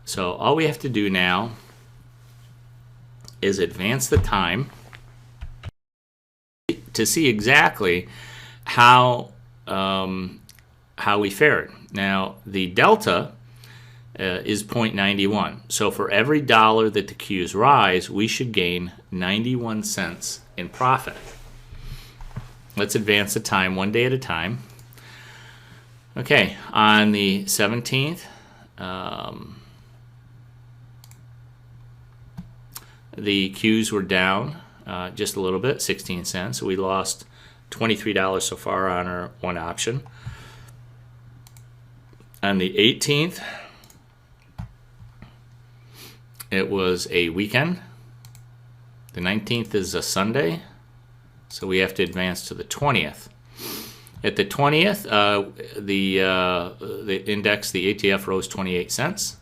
So all we have to do now is advance the time to see exactly how we fared. Now the delta is 0.91. So for every dollar that the Qs rise, we should gain 91 cents in profit. Let's advance the time one day at a time. Okay, on the 17th, the Qs were down just a little bit, 16 cents. We lost $23 so far on our one option. On the 18th, it was a weekend. The 19th is a Sunday, so we have to advance to the 20th. At the 20th, the index, the ATF, rose 28 cents,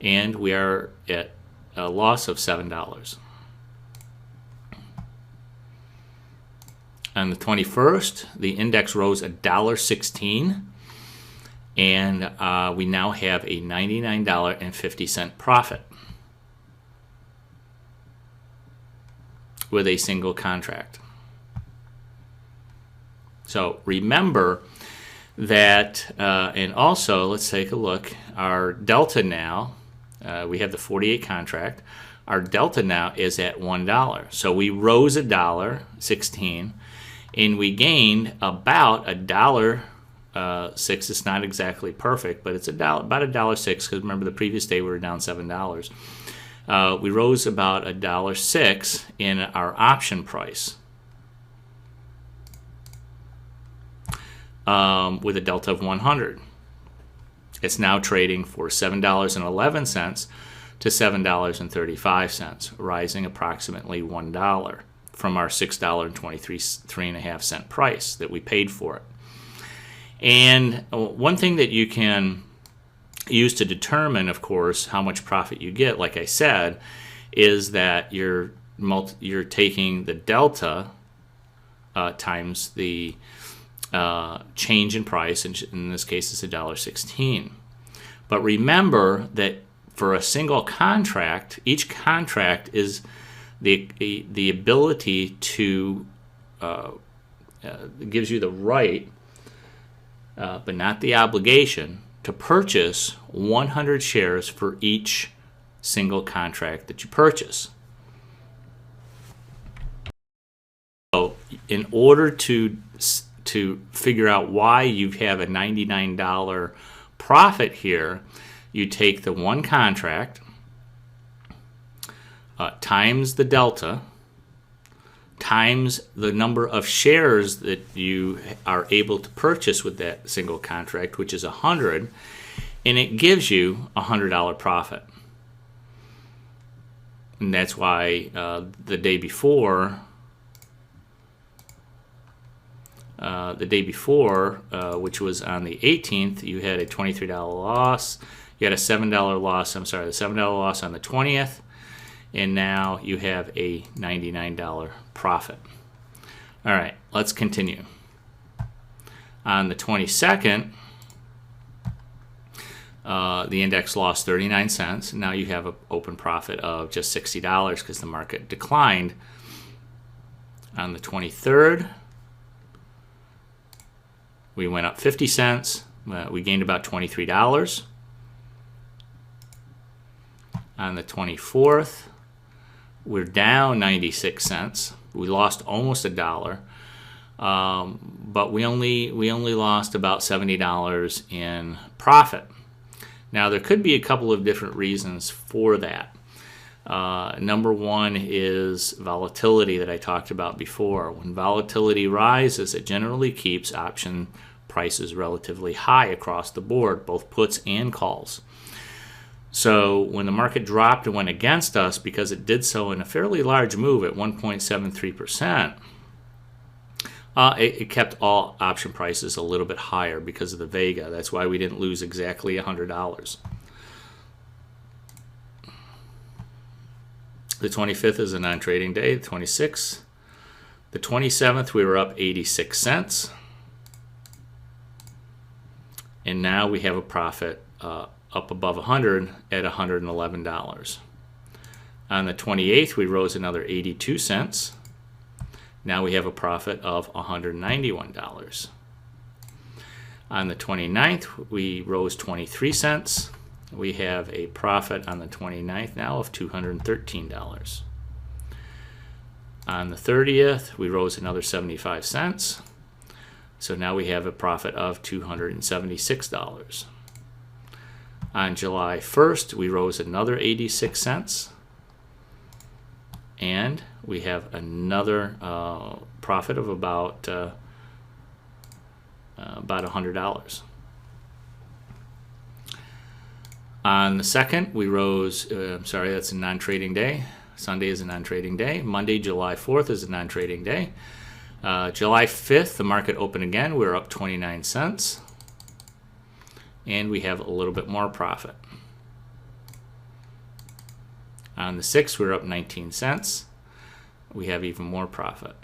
and we are at a loss of $7. On the 21st, the index rose $1.16, and we now have a $99.50 profit with a single contract. So remember that, and also let's take a look, our delta now, we have the 48 contract, our delta now is at $1. So we rose $1.16, and we gained about $1.06. It's not exactly perfect, but it's about $1.06, because remember the previous day we were down $7. We rose about $1.06 in our option price with a delta of 100. It's now trading for $7.11 to $7.35, rising approximately $1 from our $6.23.5 price that we paid for it. And one thing that you can use to determine, of course, how much profit you get, like I said, is that you're taking the delta times the change in price, and in this case it's $1.16. But remember that for a single contract, each contract is the ability to gives you the right, but not the obligation, to purchase 100 shares for each single contract that you purchase. So in order to figure out why you have a $99 profit here, you take the one contract times the delta times the number of shares that you are able to purchase with that single contract, which is 100, and it gives you a $100 profit. And that's why the day before, which was on the 18th, you had a $23 loss. You had a $7 loss, the $7 loss on the 20th, and now you have a $99 profit. All right, let's continue. On the 22nd, the index lost 39 cents. Now you have an open profit of just $60 because the market declined. On the 23rd, we went up 50 cents. We gained about $23. On the 24th, we're down 96 cents. We lost almost $1, but we only lost about $70 in profit. Now there could be a couple of different reasons for that. Number one is volatility that I talked about before. When volatility rises, it generally keeps option prices relatively high across the board, both puts and calls. So when the market dropped and went against us, because it did so in a fairly large move at 1.73%, it kept all option prices a little bit higher because of the vega. That's why we didn't lose exactly $100. The 25th is a non-trading day. The 26th. The 27th, we were up 86 cents. And now we have a profit up above 100 at $111. On the 28th, we rose another 82 cents. Now we have a profit of $191. On the 29th, we rose 23 cents. We have a profit on the 29th now of $213. On the 30th, we rose another 75 cents. So now we have a profit of $276. On July 1st, we rose another 86 cents. And we have another profit of about $100. On the 2nd, we rose, that's a non-trading day. Sunday is a non-trading day. Monday, July 4th is a non-trading day. July 5th, the market opened again. We're up 29 cents. And we have a little bit more profit. On the 6th, we're up 19 cents. We have even more profit.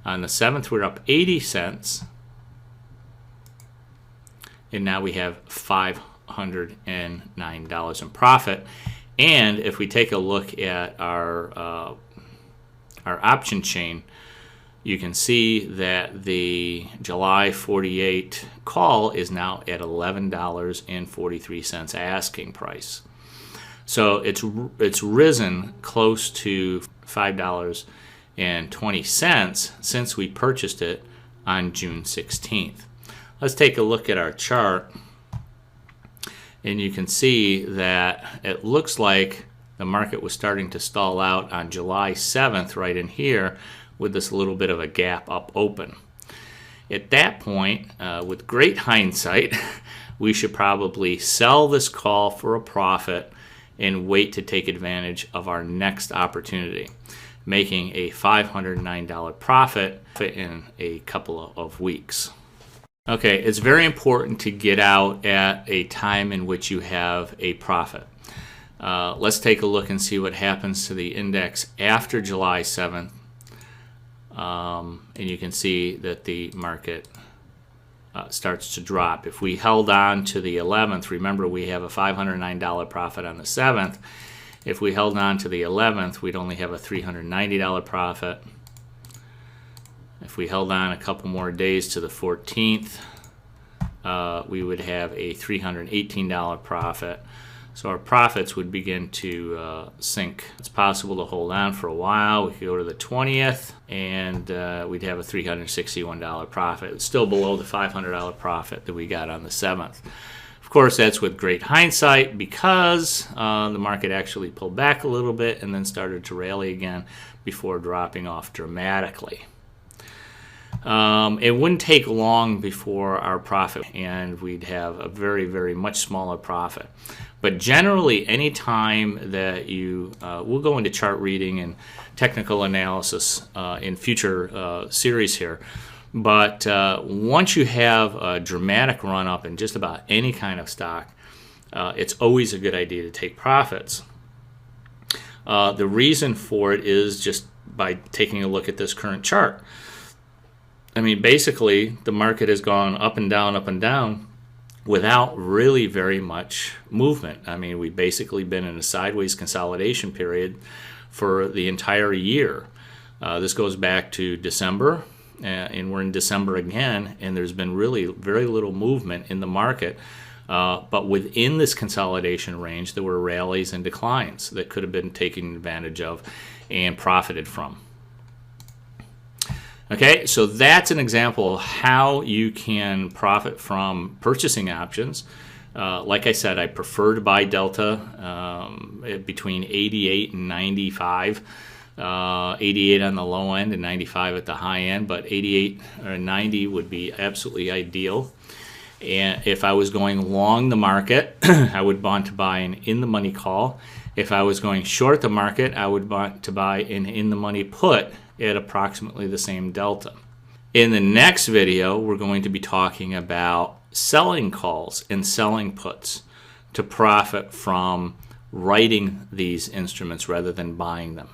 On the 7th, we're up 80 cents. And now we have $509 in profit. And if we take a look at our option chain, you can see that the July 48 call is now at $11.43 asking price. So it's risen close to $5.20 since we purchased it on June 16th. Let's take a look at our chart, and you can see that it looks like the market was starting to stall out on July 7th right in here with this little bit of a gap up open. At that point, with great hindsight, we should probably sell this call for a profit and wait to take advantage of our next opportunity, making a $509 profit in a couple of weeks. Okay, it's very important to get out at a time in which you have a profit. Let's take a look and see what happens to the index after July 7th. And you can see that the market starts to drop. If we held on to the 11th, remember we have a $509 profit on the 7th. If we held on to the 11th, we'd only have a $390 profit. If we held on a couple more days to the 14th, we would have a $318 profit. So our profits would begin to sink. It's possible to hold on for a while. We could go to the 20th, and we'd have a $361 profit. It's still below the $500 profit that we got on the 7th. Of course, that's with great hindsight because the market actually pulled back a little bit and then started to rally again before dropping off dramatically. It wouldn't take long before our profit, and we'd have a very, very much smaller profit. But generally, any time that you, we'll go into chart reading and technical analysis in future series here, but once you have a dramatic run up in just about any kind of stock, it's always a good idea to take profits. The reason for it is just by taking a look at this current chart. I mean, basically, the market has gone up and down without really very much movement. I mean, we've basically been in a sideways consolidation period for the entire year. This goes back to December, and we're in December again, and there's been really very little movement in the market. But within this consolidation range, there were rallies and declines that could have been taken advantage of and profited from. Okay, so that's an example of how you can profit from purchasing options. Like I said, I prefer to buy delta between 88 and 95. 88 on the low end and 95 at the high end, but 88 or 90 would be absolutely ideal. And if I was going long the market, I would want to buy an in-the-money call. If I was going short the market, I would want to buy an in-the-money put at approximately the same delta. In the next video, we're going to be talking about selling calls and selling puts to profit from writing these instruments rather than buying them.